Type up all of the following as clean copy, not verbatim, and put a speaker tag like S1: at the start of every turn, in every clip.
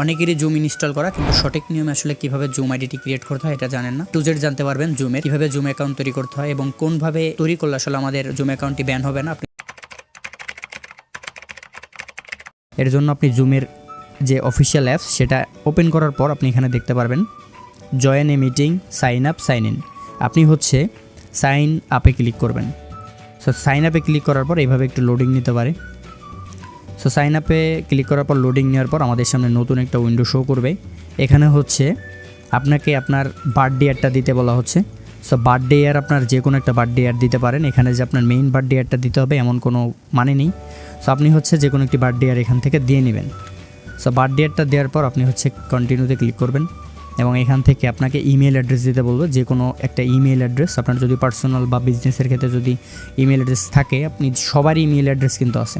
S1: অনেকেরই zoom install করা, কিন্তু সঠিক নিয়মে আসলে কিভাবে জুম আইডিটি ক্রিয়েট করতে হয় এটা জানেন না। টু জেড জানতে পারবেন জুমে কিভাবে জুম অ্যাকাউন্ট তৈরি করতে হয় এবং কোনভাবে তৈরি করলে আসলে আমাদের জুম অ্যাকাউন্টটি ব্যান হবে না। এর জন্য আপনি জুমের যে অফিসিয়াল অ্যাপস সেটা ওপেন করার পর আপনি এখানে দেখতে পারবেন join a meeting, sign up, sign in. আপনি হচ্ছে সাইন আপে ক্লিক করবেন। সো সাইন আপে ক্লিক করার পর এইভাবে একটু লোডিং নিতে পারে। সো সাইন আপে ক্লিক করার পর লোডিং নেওয়ার পর আমাদের সামনে নতুন একটা উইন্ডো শো করবে। এখানে হচ্ছে আপনাকে আপনার বার্থডে ইয়ারটা দিতে বলা হচ্ছে। সো বার্থডে ইয়ার আপনার যে কোনো একটা বার্থডে ইয়ার দিতে পারেন। এখানে যে আপনার মেইন বার্থডে ইয়ারটা দিতে হবে এমন কোনো মানে নেই। সো আপনি হচ্ছে যে কোনো একটি বার্থডে ইয়ার এখান থেকে দিয়ে নেবেন। সো বার্থডে ইয়ারটা দেওয়ার পর আপনি হচ্ছে কন্টিনিউতে ক্লিক করবেন এবং এখান থেকে আপনাকে ইমেল অ্যাড্রেস দিতে বলবো, যে কোনো একটা ইমেল অ্যাড্রেস। আপনার যদি পার্সোনাল বা বিজনেসের ক্ষেত্রে যদি ইমেল অ্যাড্রেস থাকে, আপনি সবারই ইমেল অ্যাড্রেস কিন্তু আছে।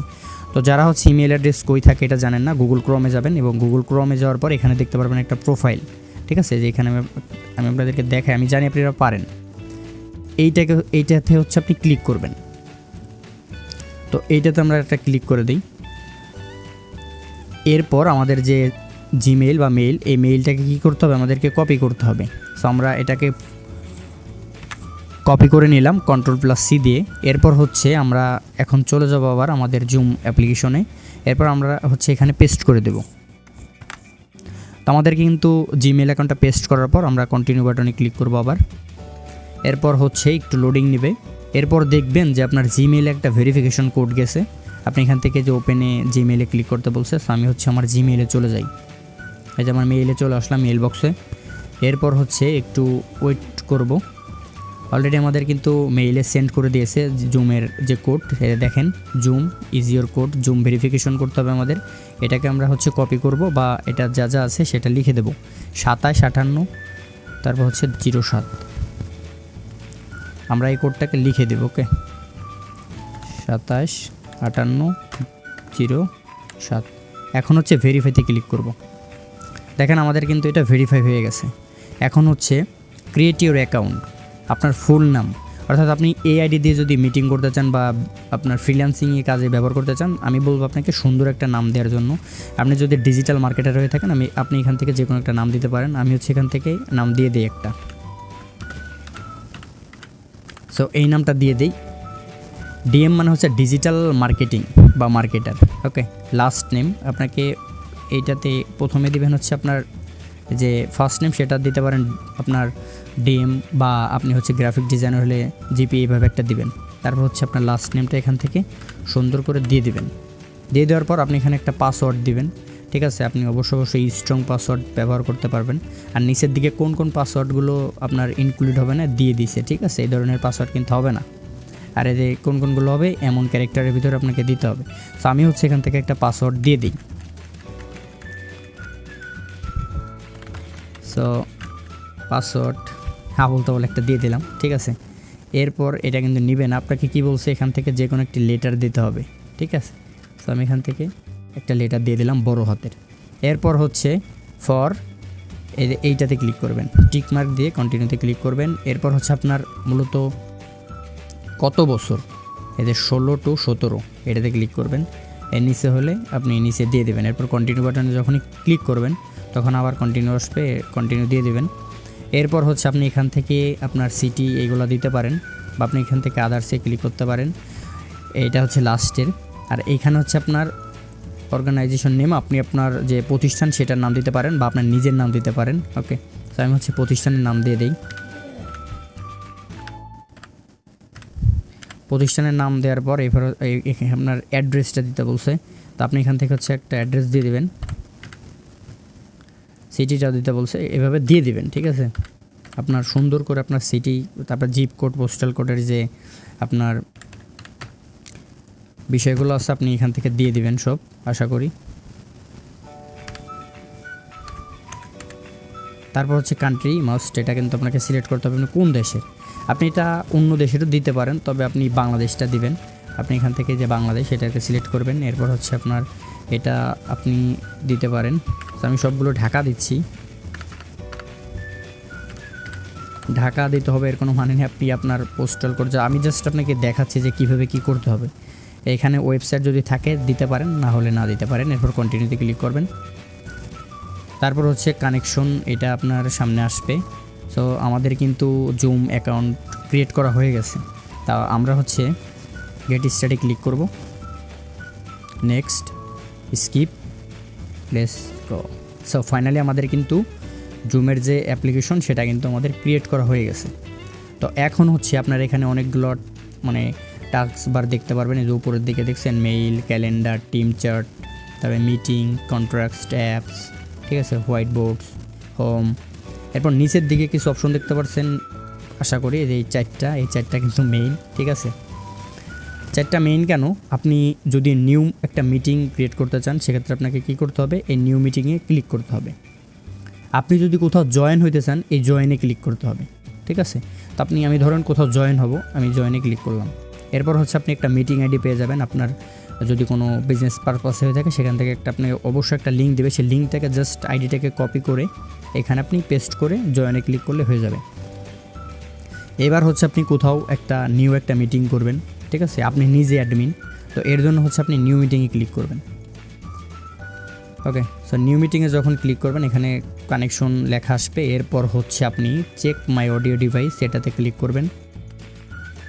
S1: তো যারা হচ্ছে ইমেল অ্যাড্রেস কই থাকে এটা জানেন না, গুগল ক্রোমে যাবেন এবং গুগল ক্রোমে যাওয়ার পর এখানে দেখতে পারবেন একটা প্রোফাইল। ঠিক আছে, যে এখানে আমি আপনাদেরকে দেখাই, আমি জানি আপনারা পারেন। এইটাতে হচ্ছে আপনি ক্লিক করবেন। তো এইটাতে আমরা একটা ক্লিক করে দিই। এরপর আমাদের যে জিমেইল বা মেইল, এই মেইলটাকে কী করতে হবে, আমাদেরকে কপি করতে হবে। সো আমরা এটাকে কপি করে নিলাম Ctrl+C দিয়ে। এরপর হচ্ছে আমরা এখন চলে যাব আবার আমাদের জুম অ্যাপ্লিকেশনে। এরপর আমরা হচ্ছে এখানে পেস্ট করে দেব। তো আমাদের কিন্তু জিমেইল অ্যাকাউন্টটা পেস্ট করার পর আমরা কন্টিনিউ বাটনে ক্লিক করব আবার। এরপর হচ্ছে একটু লোডিং নেবে। এরপর দেখবেন যে আপনার জিমেইলে একটা ভেরিফিকেশন কোড গেছে। আপনি এখান থেকে যে ওপেনে জিমেইলে ক্লিক করতে বলছে। সো আমি হচ্ছে আমার জিমেইলে চলে যাই। এই যে আমার মেইলে চলে আসলাম, মেইল বক্সে। এরপর হচ্ছে একটু ওয়েট করব। অলরেডি আমাদের কিন্তু মেইলে সেন্ড করে দিয়েছে জুমের যে কোড, দেখেন zoom is your code. Zoom verification করতে হবে আমাদের। এটাকে আমরা হচ্ছে কপি করব বা এটা যা যা আছে সেটা লিখে দেব। 2758 তারপর হচ্ছে 07 আমরা এই কোডটাকে লিখে দেব। ওকে, 275807। এখন হচ্ছে ভেরিফাইতে ক্লিক করব। দেখেন আমাদের কিন্তু এটা ভেরিফাই হয়ে গেছে। এখন হচ্ছে ক্রিয়েট ইউর অ্যাকাউন্ট। আপনার ফুল নাম, অর্থাৎ আপনি এই আইডি দিয়ে যদি মিটিং করতে চান বা আপনার ফ্রিল্যান্সিংয়ে কাজে ব্যবহার করতে চান, আমি বলবো আপনাকে সুন্দর একটা নাম দেওয়ার জন্য। আপনি যদি ডিজিটাল মার্কেটার হয়ে থাকেন, আপনি এখান থেকে যে কোনো একটা নাম দিতে পারেন। আমি হচ্ছে এখান থেকে নাম দিয়ে দিই একটা। সো এই নামটা দিয়ে দিই। ডিএম মানে হচ্ছে ডিজিটাল মার্কেটিং বা মার্কেটার। ওকে, লাস্ট নেম আপনাকে এইটাতে প্রথমে দিবেন হচ্ছে আপনার যে ফার্স্ট নেম, সেটা দিতে পারেন আপনার ডিএম, বা আপনি হচ্ছে গ্রাফিক ডিজাইনার হলে জিপি এইভাবে একটা দিবেন। তারপর হচ্ছে আপনার লাস্ট নেমটা এখান থেকে সুন্দর করে দিয়ে দিবেন। দিয়ে দেওয়ার পর আপনি এখানে একটা পাসওয়ার্ড দিবেন। ঠিক আছে, আপনি অবশ্যই স্ট্রং পাসওয়ার্ড ব্যবহার করতে পারবেন। আর নিচের দিকে কোন কোন পাসওয়ার্ডগুলো আপনার ইনক্লুড হবে না দিয়ে দিছে। ঠিক আছে, এই ধরনের পাসওয়ার্ড কিন্তু হবে না। আর এই যে কোনগুলো হবে এমন ক্যারেক্টারের ভিতরে আপনাকে দিতে হবে। সো আমি হচ্ছে এখান থেকে একটা পাসওয়ার্ড দিয়ে দিই। সো পাসওয়ার্ড বলতে একটা দিয়ে দিলাম। ঠিক আছে, এরপর এটা কিন্তু নেবে না। আপনাকে কি বলছে, এখান থেকে যে কোনো একটি লেটার দিতে হবে। ঠিক আছে, সো আমি এখান থেকে একটা লেটার দিয়ে দিলাম বড় হাতের। এরপর হচ্ছে ফর এইটাতে ক্লিক করবেন, টিক মার্ক দিয়ে কন্টিনিউতে ক্লিক করবেন। এরপর হচ্ছে আপনার মূলত কত বছর, এদের 16 to 17 এটাতে ক্লিক করবেন। এর নিচে হলে আপনি নিচে দিয়ে দেবেন। এরপর কন্টিনিউ বাটনে যখনই ক্লিক করবেন তখন আবার কন্টিনিউ আসবে, কন্টিনিউ দিয়ে দেবেন। এরপর হচ্ছে আপনি এখান থেকে আপনার সিটি এইগুলো দিতে পারেন, বা আপনি এখান থেকে আদার্সে ক্লিক করতে পারেন। এইটা হচ্ছে লাস্টের। আর এইখানে হচ্ছে আপনার অর্গানাইজেশন নেম, আপনি আপনার যে প্রতিষ্ঠান সেটার নাম দিতে পারেন বা আপনার নিজের নাম দিতে পারেন। ওকে, তো আমি হচ্ছে প্রতিষ্ঠানের নাম দিয়ে দিই। প্রতিষ্ঠানের নাম দেওয়ার পর এবার আপনার অ্যাড্রেসটা দিতে বলছে। তো আপনি এখান থেকে হচ্ছে একটা অ্যাড্রেস দিয়ে দেবেন, সিটিটা দিতে বলছে, এভাবে দিয়ে দিবেন। ঠিক আছে, আপনার সুন্দর করে আপনার সিটি, তারপর জিপ কোড, পোস্টাল কোডের যে আপনার বিষয়গুলো আছে আপনি এখান থেকে দিয়ে দিবেন সব, আশা করি। তারপর হচ্ছে কান্ট্রি মাস্ট, এটা কিন্তু আপনাকে সিলেক্ট করতে হবে কোন দেশের। আপনি এটা অন্য দেশেরও দিতে পারেন, তবে আপনি বাংলাদেশটা দিবেন। আপনি এখান থেকে যে বাংলাদেশ এটাকে সিলেক্ট করবেন। এরপর হচ্ছে আপনার এটা আপনি দিতে পারেন। তো আমি সবগুলো ঢাকা দিচ্ছি। ঢাকা দিতে হবে এর কোনো মানে নেই, আপনি আপনার পোস্টাল কোড আমি জাস্ট আপনাকে দেখাচ্ছি যে কীভাবে কী করতে হবে। এখানে ওয়েবসাইট যদি থাকে দিতে পারেন, না হলে না দিতে পারেন। এরপর কন্টিনিউতে ক্লিক করবেন। তারপর হচ্ছে কানেকশন, এটা আপনার সামনে আসবে। সো আমাদের কিন্তু জুম অ্যাকাউন্ট ক্রিয়েট করা হয়ে গেছে। তা আমরা হচ্ছে গেট স্টার্টে ক্লিক করব, next, skip, let's go. So finally আমাদের কিন্তু জুমের যে অ্যাপ্লিকেশন সেটা কিন্তু আমাদের ক্রিয়েট করা হয়ে গেছে। তো এখন হচ্ছে আপনার এখানে অনেকগুলো মানে টাস্ক বার দেখতে পারবেন। এই যে উপরের দিকে দেখছেন মেইল, ক্যালেন্ডার, টিম চার্ট, তারপরে মিটিং, কন্ট্রাক্টস, অ্যাপস, ঠিক আছে, হোয়াইট বোর্ডস, হোম। এরপর নিচের দিকে কিছু অপশন দেখতে পাচ্ছেন আশা করি, এই চারটা কিন্তু মেইন, ঠিক আছে। চারটা মেইন কেন, আপনি যদি নিউ একটা মিটিং ক্রিয়েট করতে চান সেক্ষেত্রে আপনাকে কী করতে হবে, এই নিউ মিটিংয়ে ক্লিক করতে হবে। আপনি যদি কোথাও জয়েন হইতে চান এই জয়েনে ক্লিক করতে হবে, ঠিক আছে। তো আমি ধরেন কোথাও জয়েন হব, আমি জয়েনে ক্লিক করলাম। এরপর হচ্ছে আপনি একটা মিটিং আইডি পেয়ে যাবেন। আপনার যদি কোনো বিজনেস পারপাসে হয়ে থাকে সেখান থেকে একটা আপনি অবশ্যই একটা লিঙ্ক দেবে, সেই লিঙ্কটাকে জাস্ট আইডিটাকে কপি করে এখানে আপনি পেস্ট করে জয়েনে ক্লিক করলে হয়ে যাবে। এবার হচ্ছে আপনি কোথাও একটা নিউ একটা মিটিং করবেন, ঠিক আছে, আপনি নিজে অ্যাডমিন, তো এর জন্য হচ্ছে আপনি নিউ মিটিংয়ে ক্লিক করবেন। ওকে, সো নিউ মিটিংয়ে যখন ক্লিক করবেন এখানে কানেকশন লেখা আসবে। এরপর হচ্ছে আপনি চেক মাই অডিও ডিভাইস এটাতে ক্লিক করবেন।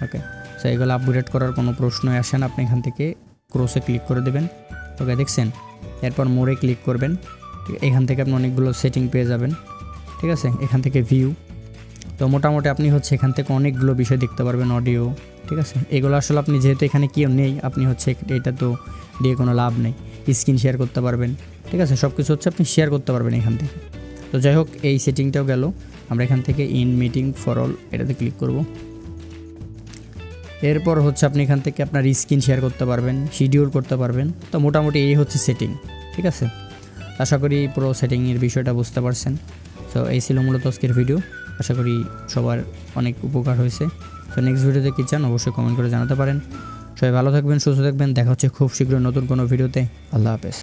S1: ওকে, সো এগুলো আপগ্রেড করার কোনো প্রশ্নই আসে না, আপনি এখান থেকে ক্রসে ক্লিক করে দেবেন। ওকে, দেখছেন। এরপর মোড়ে ক্লিক করবেন, এখান থেকে আপনি অনেকগুলো সেটিং পেয়ে যাবেন, ঠিক আছে। এখান থেকে ভিউ, তো মোটামুটি আপনি হচ্ছে এখান থেকে অনেকগুলো বিষয় দেখতে পারবেন, অডিও, ঠিক আছে। এগুলো আসলে আপনি যেহেতু এখানে কেউ নেই, আপনি হচ্ছে এটা তো দিয়ে কোনো লাভ নেই। স্ক্রিন শেয়ার করতে পারবেন, ঠিক আছে, সব কিছু হচ্ছে আপনি শেয়ার করতে পারবেন এখান থেকে। তো যাই হোক, এই সেটিংটাও গেল। আমরা এখান থেকে ইন মিটিং ফর অল এটাতে ক্লিক করব। এরপর হচ্ছে আপনি এখান থেকে আপনার স্ক্রিন শেয়ার করতে পারবেন, শিডিউল করতে পারবেন। তো মোটামুটি এই হচ্ছে সেটিং, ঠিক আছে। আশা করি পুরো সেটিংয়ের বিষয়টা বুঝতে পারছেন। সো এই ছিল মূলত আজকের ভিডিও, আশা করি সবার অনেক উপকার হয়েছে। তো নেক্সট ভিডিওতে কী চান অবশ্যই কমেন্ট করে জানাতে পারেন। সবাই ভালো থাকবেন, সুস্থ থাকবেন, দেখা হচ্ছে খুব শীঘ্রই নতুন কোনো ভিডিওতে। আল্লাহ হাফেজ।